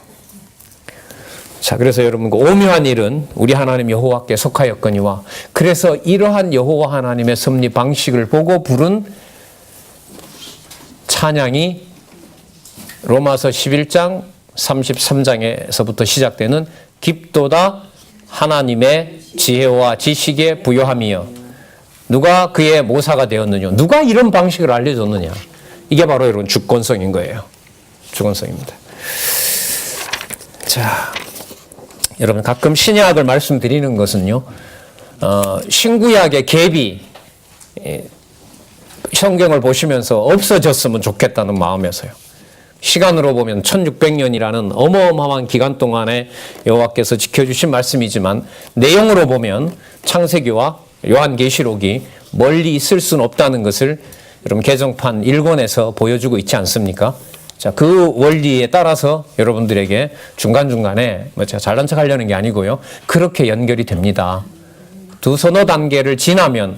자, 그래서 여러분 그 오묘한 일은 우리 하나님 여호와께 속하였거니와 그래서 이러한 여호와 하나님의 섭리 방식을 보고 부른 찬양이 로마서 11장 33장에서부터 시작되는 깊도다 하나님의 지혜와 지식에 부요함이여 누가 그의 모사가 되었느냐, 누가 이런 방식을 알려줬느냐, 이게 바로 여러분 주권성인 거예요. 주권성입니다. 자, 여러분 가끔 신약을 말씀드리는 것은요, 신구약의 갭이 성경을 보시면서 없어졌으면 좋겠다는 마음에서요. 시간으로 보면 1600년이라는 어마어마한 기간 동안에 여호와께서 지켜주신 말씀이지만 내용으로 보면 창세기와 요한계시록이 멀리 있을 수는 없다는 것을 여러분 개정판 1권에서 보여주고 있지 않습니까? 자, 그 원리에 따라서 여러분들에게 중간중간에 제가 잘난 척 하려는 게 아니고요. 그렇게 연결이 됩니다. 두 서너 단계를 지나면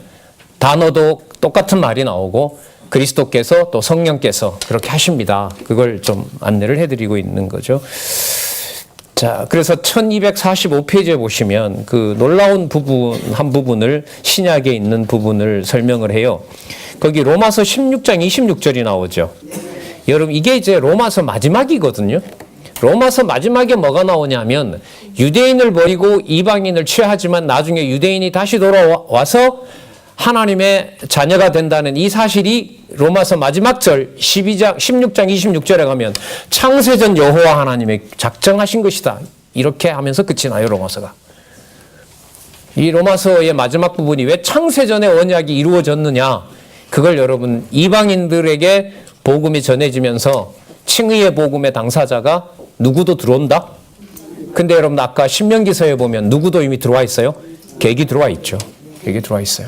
단어도 똑같은 말이 나오고 그리스도께서 또 성령께서 그렇게 하십니다. 그걸 좀 안내를 해드리고 있는 거죠. 자, 그래서 1245페이지에 보시면 그 놀라운 부분, 한 부분을 신약에 있는 부분을 설명을 해요. 거기 로마서 16장 26절이 나오죠. 여러분, 이게 이제 로마서 마지막이거든요. 로마서 마지막에 뭐가 나오냐면 유대인을 버리고 이방인을 취하지만 나중에 유대인이 다시 돌아와서 하나님의 자녀가 된다는 이 사실이 로마서 마지막 절 16장 26절에 가면 창세전 여호와 하나님의 작정하신 것이다. 이렇게 하면서 끝이 나요, 로마서가. 이 로마서의 마지막 부분이 왜 창세전에 언약이 이루어졌느냐? 그걸 여러분 이방인들에게 복음이 전해지면서 칭의의 복음의 당사자가 누구도 들어온다? 근데 여러분 아까 신명기서에 보면 누구도 이미 들어와 있어요? 객이 들어와 있죠. 객이 들어와 있어요.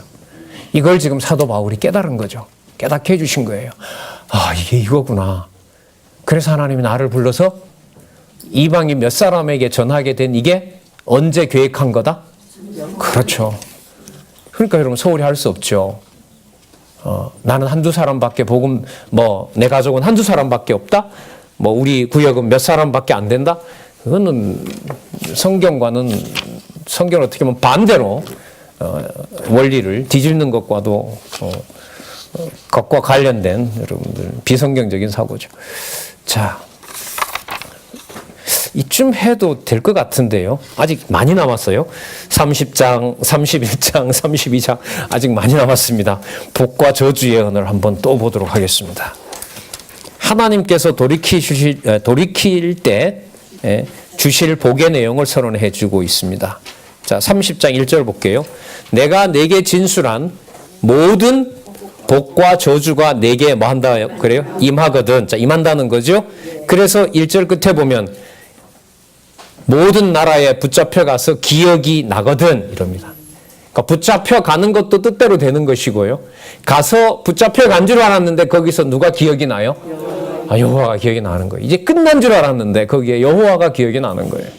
이걸 지금 사도 바울이 깨달은 거죠. 깨닫게 해주신 거예요. 아, 이게 이거구나. 그래서 하나님이 나를 불러서 이방인 몇 사람에게 전하게 된 이게 언제 계획한 거다? 그렇죠. 그러니까 여러분 소홀히 할 수 없죠. 나는 한두 사람밖에 복음, 내 가족은 한두 사람밖에 없다? 우리 구역은 몇 사람밖에 안 된다? 그거는 성경과는 어떻게 보면 반대로 원리를 뒤집는 것과도 것과 관련된 여러분들 비성경적인 사고죠. 자, 이쯤 해도 될 것 같은데요. 아직 많이 남았어요. 30장, 31장, 32장 아직 많이 남았습니다. 복과 저주의 언어를 한번 또 보도록 하겠습니다. 하나님께서 돌이킬 때 주실 복의 내용을 선언해 주고 있습니다. 자, 30장 1절 볼게요. 내가 내게 진술한 모든 복과 저주가 내게 뭐 한다 그래요? 임하거든. 자, 임한다는 거죠. 그래서 1절 끝에 보면 모든 나라에 붙잡혀 가서 기억이 나거든 이럽니다. 그러니까 붙잡혀 가는 것도 뜻대로 되는 것이고요. 가서 붙잡혀 간 줄 알았는데 거기서 누가 기억이 나요? 여호와가 기억이 나는 거예요. 이제 끝난 줄 알았는데 거기에 여호와가 기억이 나는 거예요.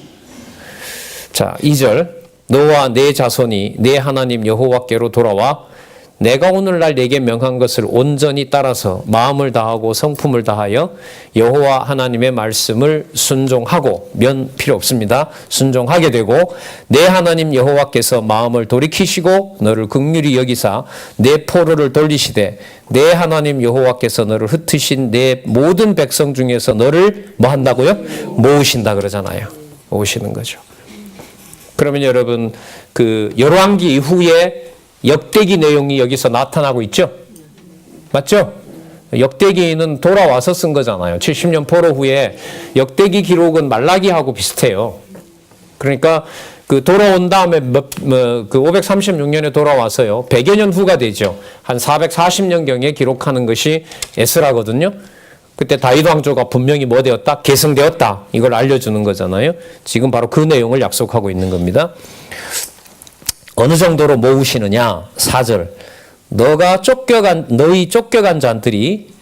자, 2절 너와 내 자손이 내 하나님 여호와께로 돌아와 내가 오늘날 내게 명한 것을 온전히 따라서 마음을 다하고 성품을 다하여 여호와 하나님의 말씀을 순종하고 필요 없습니다. 순종하게 되고 내 하나님 여호와께서 마음을 돌이키시고 너를 긍휼히 여기사 내 포로를 돌리시되 내 하나님 여호와께서 너를 흩으신 내 모든 백성 중에서 너를 뭐 한다고요? 모으신다 그러잖아요. 모으시는 거죠. 그러면 여러분 열왕기 이후에 역대기 내용이 여기서 나타나고 있죠? 맞죠? 역대기는 돌아와서 쓴 거잖아요. 70년 포로 후에 역대기 기록은 말라기하고 비슷해요. 그러니까 돌아온 다음에 536년에 돌아와서요. 100여 년 후가 되죠. 한 440년경에 기록하는 것이 에스라거든요. 그때 다윗 왕조가 분명히 뭐 되었다? 계승되었다. 이걸 알려주는 거잖아요. 지금 바로 그 내용을 약속하고 있는 겁니다. 어느 정도로 모으시느냐? 4절. 너희 쫓겨간 자들이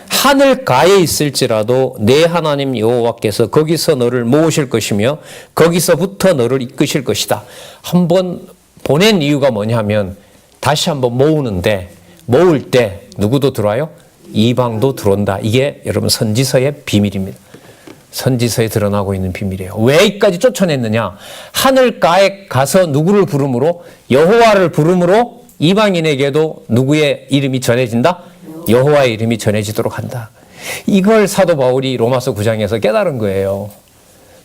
하늘가에 있을지라도 내 하나님 여호와께서 거기서 너를 모으실 것이며 거기서부터 너를 이끄실 것이다. 한번 보낸 이유가 뭐냐면 다시 한번 모으는데 모을 때 누구도 들어와요? 이방도 들어온다. 이게 여러분 선지서의 비밀입니다. 선지서에 드러나고 있는 비밀이에요. 왜 이까지 쫓아냈느냐? 하늘가에 가서 누구를 부름으로? 여호와를 부름으로 이방인에게도 누구의 이름이 전해진다? 여호와의 이름이 전해지도록 한다. 이걸 사도 바울이 로마서 9장에서 깨달은 거예요.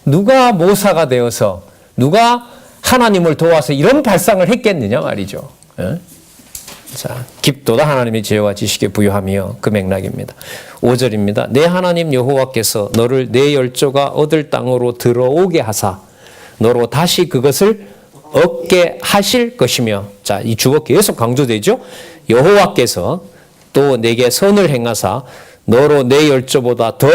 누가 모사가 되어서 누가 하나님을 도와서 이런 발상을 했겠느냐 말이죠. 자, 깊도다 하나님의 지혜와 지식에 부유하며 그 맥락입니다. 5절입니다. 내 하나님 여호와께서 너를 내 열조가 얻을 땅으로 들어오게 하사 너로 다시 그것을 얻게 하실 것이며, 자, 이 주어 계속 강조되죠. 여호와께서 또 내게 선을 행하사 너로 내 열조보다 더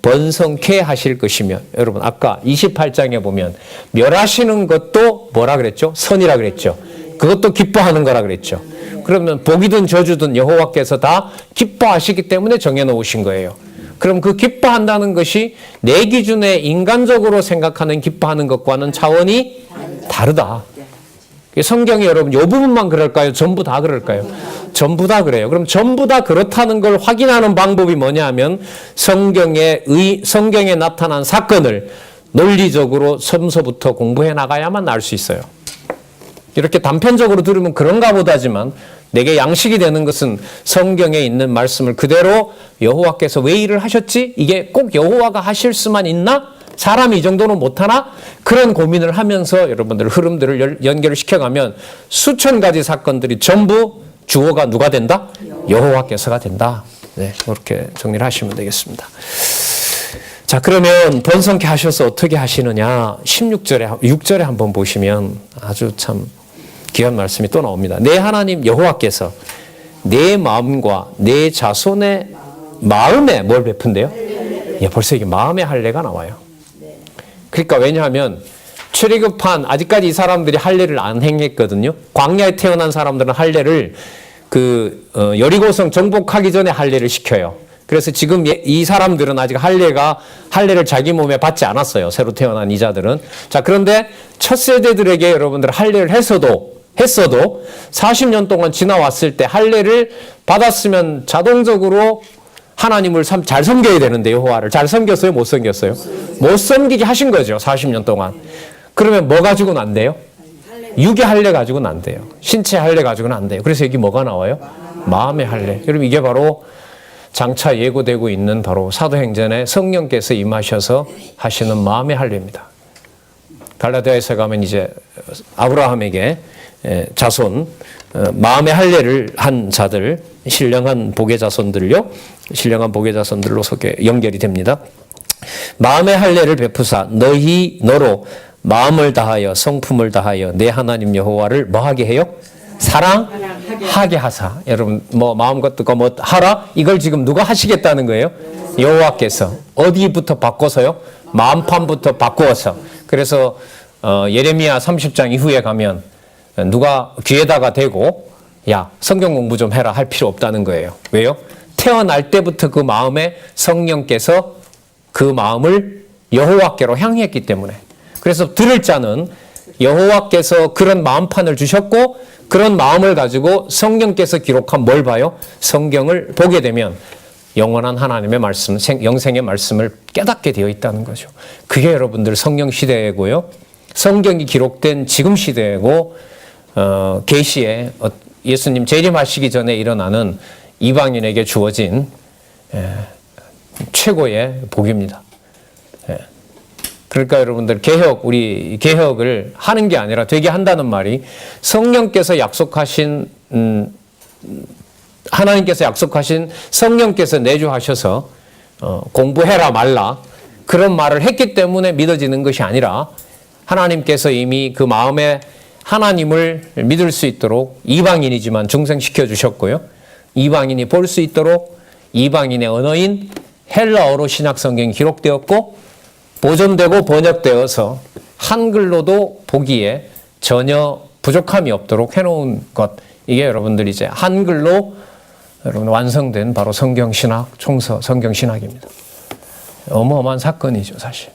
번성케 하실 것이며, 여러분 아까 28장에 보면 멸하시는 것도 뭐라 그랬죠? 선이라 그랬죠. 그것도 기뻐하는 거라 그랬죠. 그러면 복이든 저주든 여호와께서 다 기뻐하시기 때문에 정해놓으신 거예요. 그럼 그 기뻐한다는 것이 내 기준에 인간적으로 생각하는 기뻐하는 것과는 차원이 다르다. 성경이 여러분 이 부분만 그럴까요? 전부 다 그럴까요? 전부 다 그래요. 그럼 전부 다 그렇다는 걸 확인하는 방법이 뭐냐 하면 성경에 나타난 사건을 논리적으로 처음서부터 공부해 나가야만 알 수 있어요. 이렇게 단편적으로 들으면 그런가 보다지만 내게 양식이 되는 것은 성경에 있는 말씀을 그대로 여호와께서 왜 일을 하셨지? 이게 꼭 여호와가 하실 수만 있나? 사람이 이 정도는 못하나? 그런 고민을 하면서 여러분들 흐름들을 연결을 시켜가면 수천 가지 사건들이 전부 주어가 누가 된다? 여호와께서가 된다. 네, 그렇게 정리를 하시면 되겠습니다. 자, 그러면 번성케 하셔서 어떻게 하시느냐? 6절에 한번 보시면 아주 참 귀한 말씀이 또 나옵니다. 내 하나님 여호와께서 내 마음과 내 자손의 마음에 뭘 베푼대요? 예, 벌써 이게 마음의 할례가 나와요. 그러니까 왜냐하면 출애굽한 아직까지 이 사람들이 할례를 안 행했거든요. 광야에 태어난 사람들은 할례를 여리고성 정복하기 전에 할례를 시켜요. 그래서 지금 이 사람들은 아직 할례를 자기 몸에 받지 않았어요. 새로 태어난 이자들은. 자, 그런데 첫 세대들에게 여러분들 할례를 했어도 40년 동안 지나왔을 때 할례를 받았으면 자동적으로 하나님을 잘 섬겨야 되는데 여호와를 잘 섬겼어요? 못 섬겼어요? 못 섬기게 하신 거죠. 40년 동안. 그러면 뭐 가지고는 안 돼요? 육의 할례 가지고는 안 돼요. 신체 할례 가지고는 안 돼요. 그래서 여기 뭐가 나와요? 마음의 할례. 그럼 이게 바로 장차 예고되고 있는 바로 사도행전에 성령께서 임하셔서 하시는 마음의 할례입니다. 갈라디아에서 가면 이제 아브라함에게 자손 마음의 할례를 한 자들 신령한 복의 자손들로 연결이 됩니다. 마음의 할례를 베푸사 너로 마음을 다하여 성품을 다하여 내 하나님 여호와를 뭐하게 해요? 사랑하게 하사. 여러분 뭐 마음과 뜻과 뭐 하라? 이걸 지금 누가 하시겠다는 거예요? 여호와께서. 어디부터 바꿔서요? 마음판부터 바꾸어서. 그래서 예레미야 30장 이후에 가면 누가 귀에다가 대고 야 성경 공부 좀 해라 할 필요 없다는 거예요. 왜요? 태어날 때부터 그 마음에 성령께서 그 마음을 여호와께로 향했기 때문에. 그래서 들을 자는 여호와께서 그런 마음판을 주셨고 그런 마음을 가지고 성령께서 기록한 뭘 봐요? 성경을 보게 되면 영원한 하나님의 말씀, 영생의 말씀을 깨닫게 되어 있다는 거죠. 그게 여러분들 성령 시대이고요. 성경이 기록된 지금 시대이고 계시에 예수님 재림하시기 전에 일어나는 이방인에게 주어진 최고의 복입니다. 그러니까 여러분들 우리 개혁을 하는 게 아니라 되게 한다는 말이 성령께서 약속하신 하나님께서 약속하신 성령께서 내주하셔서 공부해라 말라 그런 말을 했기 때문에 믿어지는 것이 아니라 하나님께서 이미 그 마음에 하나님을 믿을 수 있도록 이방인이지만 중생시켜 주셨고요. 이방인이 볼 수 있도록 이방인의 언어인 헬라어로 신약 성경이 기록되었고 보존되고 번역되어서 한글로도 보기에 전혀 부족함이 없도록 해놓은 것. 이게 여러분들 이제 한글로 여러분 완성된 바로 성경신학, 총서 성경신학입니다. 어마어마한 사건이죠, 사실.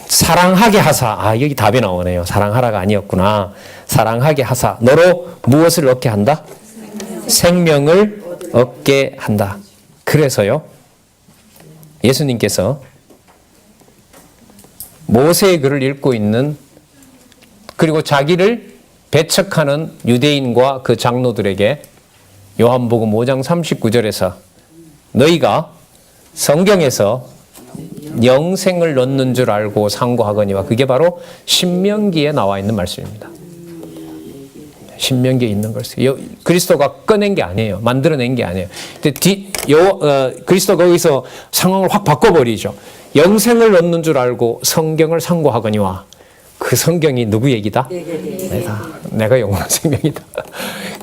사랑하게 하사. 여기 답이 나오네요. 사랑하라가 아니었구나. 사랑하게 하사. 너로 무엇을 얻게 한다? 생명을 얻게 한다. 그래서요. 예수님께서 모세의 글을 읽고 있는 그리고 자기를 배척하는 유대인과 그 장로들에게 요한복음 5장 39절에서 너희가 성경에서 영생을 얻는 줄 알고 상고하거니와 그게 바로 신명기에 나와 있는 말씀입니다. 신명기에 있는 것을 그리스도가 꺼낸 게 아니에요. 만들어낸 게 아니에요. 그리스도가 거기서 상황을 확 바꿔버리죠. 영생을 얻는 줄 알고 성경을 상고하거니와 그 성경이 누구 얘기다? 내가 영원한 생명이다.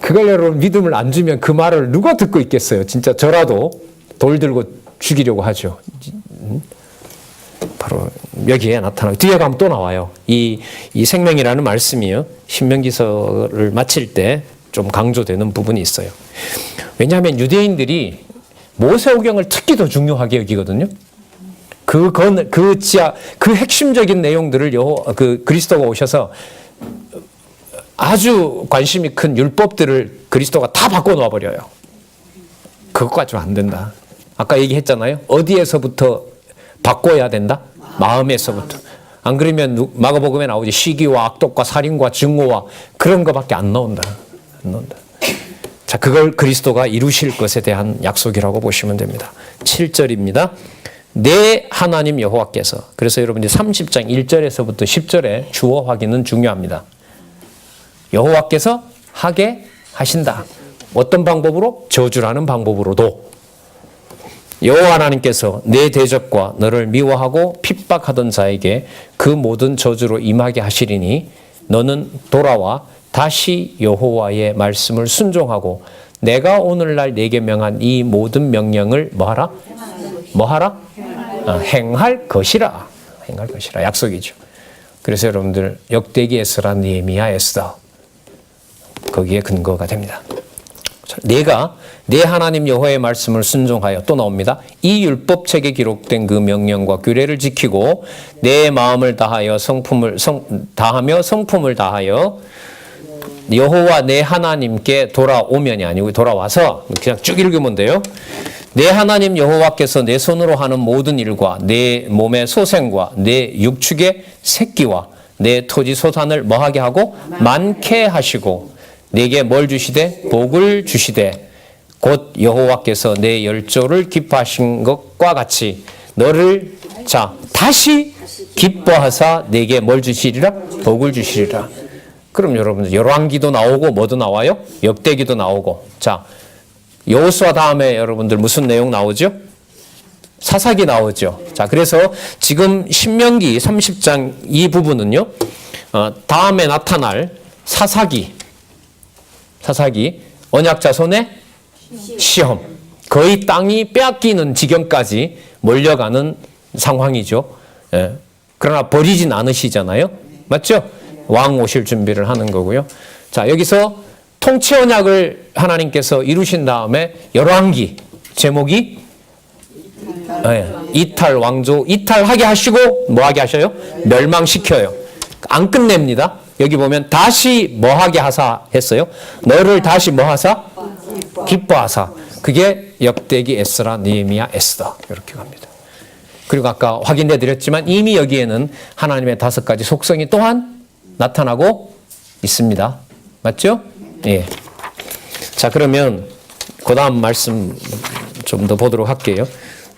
그걸 여러분 믿음을 안 주면 그 말을 누가 듣고 있겠어요? 진짜 저라도 돌 들고 죽이려고 하죠. 바로 여기에 나타나고 뒤에 가면 또 나와요. 이 생명이라는 말씀이요. 신명기서를 마칠 때 좀 강조되는 부분이 있어요. 왜냐하면 유대인들이 모세오경을 특히 더 중요하게 여기거든요. 그 핵심적인 내용들을 그리스도가 오셔서 아주 관심이 큰 율법들을 그리스도가 다 바꿔놓아 버려요. 그것 가지고 안 된다. 아까 얘기했잖아요. 어디에서부터 바꿔야 된다? 마음에서부터. 안 그러면 마가복음에 나오지 시기와 악독과 살인과 증오와 그런 거밖에 안 나온다. 자, 그걸 그리스도가 이루실 것에 대한 약속이라고 보시면 됩니다. 7절입니다. 내 하나님 여호와께서. 그래서 여러분이 30장 1절에서부터 10절에 주어 확인은 중요합니다. 여호와께서 하게 하신다. 어떤 방법으로? 저주라는 방법으로도. 여호와 하나님께서 내 대적과 너를 미워하고 핍박하던 자에게 그 모든 저주로 임하게 하시리니 너는 돌아와 다시 여호와의 말씀을 순종하고 내가 오늘날 내게 명한 이 모든 명령을 뭐하라? 뭐하라? 행할 것이라. 행할 것이라. 약속이죠. 그래서 여러분들 역대기 에스라 느헤미야 에스더 거기에 근거가 됩니다. 내가 내 하나님 여호와의 말씀을 순종하여 또 나옵니다. 이 율법책에 기록된 그 명령과 규례를 지키고 내 마음을 다하여 성품을 다하여 여호와 내 하나님께 돌아오면이 아니고 돌아와서 그냥 쭉 읽으면 돼요. 내 하나님 여호와께서 내 손으로 하는 모든 일과 내 몸의 소생과 내 육축의 새끼와 내 토지 소산을 뭐하게 하고 많게 하시고 내게 뭘 주시되 복을 주시되 곧 여호와께서 내 열조를 기뻐하신 것과 같이 너를 다시 기뻐하사 내게 뭘 주시리라? 복을 주시리라. 그럼 여러분들 열왕기도 나오고 뭐도 나와요? 역대기도 나오고. 자, 여호수아 다음에 여러분들 무슨 내용 나오죠? 사사기 나오죠. 자, 그래서 지금 신명기 30장 이 부분은요. 다음에 나타날 사사기 언약 자손의 시험, 거의 땅이 빼앗기는 지경까지 몰려가는 상황이죠. 예. 그러나 버리진 않으시잖아요. 맞죠? 왕 오실 준비를 하는 거고요. 자, 여기서 통치 언약을 하나님께서 이루신 다음에 열왕기 제목이 이탈 왕조 이탈하게 하시고 뭐하게 하셔요? 멸망시켜요. 안 끝냅니다. 여기 보면 다시 뭐하게 하사 했어요? 너를 다시 뭐하사? 기뻐하사. 그게 역대기 에스라 느헤미야 에스더 이렇게 갑니다. 그리고 아까 확인해 드렸지만 이미 여기에는 하나님의 5가지 속성이 또한 나타나고 있습니다. 맞죠? 예. 자, 그러면 그 다음 말씀 좀 더 보도록 할게요.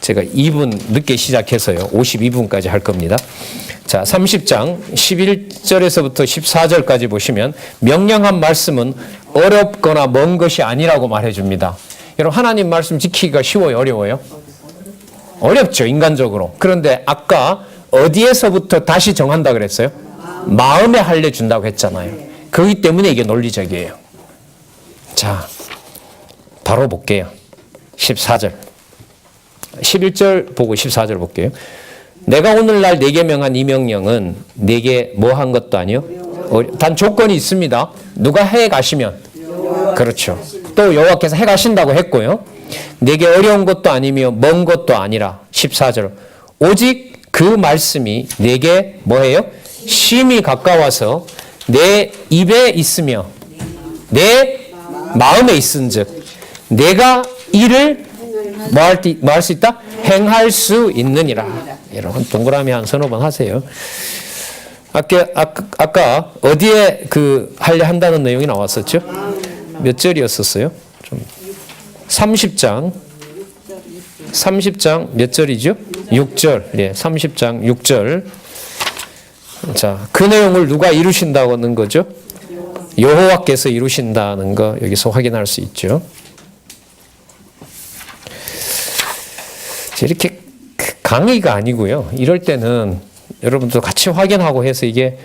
제가 2분 늦게 시작해서요. 52분까지 할 겁니다. 자, 30장 11절에서부터 14절까지 보시면 명령한 말씀은 어렵거나 먼 것이 아니라고 말해줍니다. 여러분, 하나님 말씀 지키기가 쉬워요? 어려워요? 어렵죠, 인간적으로. 그런데 아까 어디에서부터 다시 정한다 그랬어요? 마음에 알려준다고 했잖아요. 그렇기 때문에 이게 논리적이에요. 자, 바로 볼게요. 14절. 11절 보고 14절 볼게요. 내가 오늘날 내게 명한 이 명령은 내게 뭐 한 것도 아니요. 단 조건이 있습니다. 누가 해 가시면. 그렇죠. 또 여호와께서 해 가신다고 했고요. 내게 어려운 것도 아니며 먼 것도 아니라 14절. 오직 그 말씀이 내게 뭐예요? 심히 가까워서 내 입에 있으며 내 마음에 있은즉 내가 이를 뭐 할 수 있다? 행할 수 있느니라. 여러분 동그라미 한 서너 번 하세요. 아까 어디에 하려 한다는 내용이 나왔었죠? 몇 절이었었어요? 좀 30장 몇 절이죠? 6절. 예, 30장 6절. 자, 그 내용을 누가 이루신다는 거죠? 여호와께서 이루신다는 거 여기서 확인할 수 있죠. 이렇게 강의가 아니고요. 이럴 때는 여러분도 같이 확인하고 해서 이게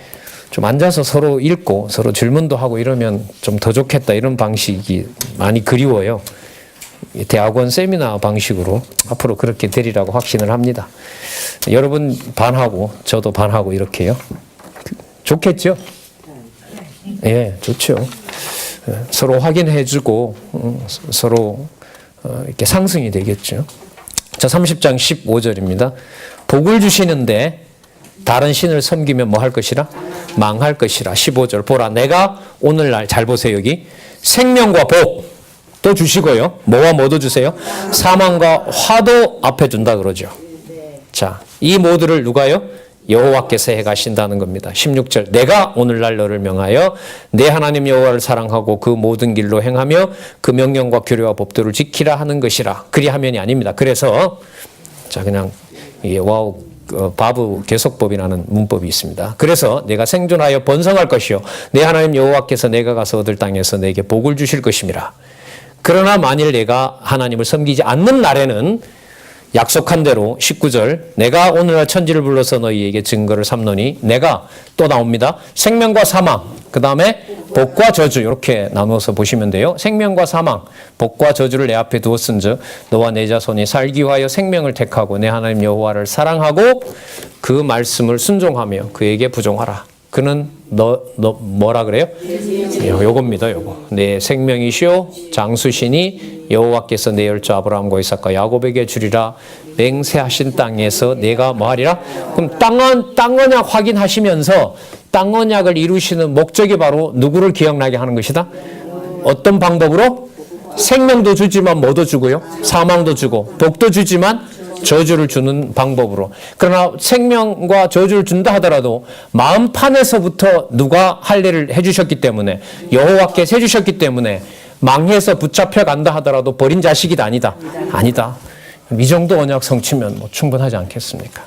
좀 앉아서 서로 읽고 서로 질문도 하고 이러면 좀 더 좋겠다 이런 방식이 많이 그리워요. 대학원 세미나 방식으로 앞으로 그렇게 되리라고 확신을 합니다. 여러분 반하고 저도 반하고 이렇게요. 좋겠죠? 예, 좋죠. 서로 확인해주고 서로 이렇게 상승이 되겠죠. 자, 30장 15절입니다. 복을 주시는데 다른 신을 섬기면 뭐 할 것이라? 망할 것이라. 15절 보라 내가 오늘날 잘 보세요. 여기 생명과 복도 주시고요. 뭐와 뭐도 주세요? 사망과 화도 앞에 둔다 그러죠. 자, 이 모두를 누가요? 여호와께서 해가신다는 겁니다. 16절 내가 오늘날 너를 명하여 내 하나님 여호와를 사랑하고 그 모든 길로 행하며 그 명령과 규례와 법도를 지키라 하는 것이라. 그리하면이 아닙니다. 그래서 자 그냥 와우 바브 개속법이라는 문법이 있습니다. 그래서 내가 생존하여 번성할 것이요 내 하나님 여호와께서 내가 가서 얻을 땅에서 내게 복을 주실 것임이라. 그러나 만일 내가 하나님을 섬기지 않는 날에는 약속한 대로 19절 내가 오늘날 천지를 불러서 너희에게 증거를 삼노니 내가 또 나옵니다. 생명과 사망 그 다음에 복과 저주 이렇게 나누어서 보시면 돼요. 생명과 사망 복과 저주를 내 앞에 두었은즉 너와 내 자손이 살기 위하여 생명을 택하고 내 하나님 여호와를 사랑하고 그 말씀을 순종하며 그에게 부종하라. 그는 너 뭐라 그래요? 요겁니다. 요거. 내 생명이시오 장수시니 여호와께서 내 열조 아브라함과 이삭과 야곱에게 주리라 맹세하신 땅에서 내가 뭐하리라? 그럼 땅 언약 확인하시면서 땅 언약을 이루시는 목적이 바로 누구를 기억나게 하는 것이다? 어떤 방법으로? 생명도 주지만 뭐도 주고요? 사망도 주고 복도 주지만 저주를 주는 방법으로. 그러나 생명과 저주를 준다 하더라도 마음판에서부터 누가 할례를 해주셨기 때문에 여호와께서 해주셨기 때문에 망해서 붙잡혀 간다 하더라도 버린 자식이 아니다. 아니다. 이 정도 언약 성취면 뭐 충분하지 않겠습니까?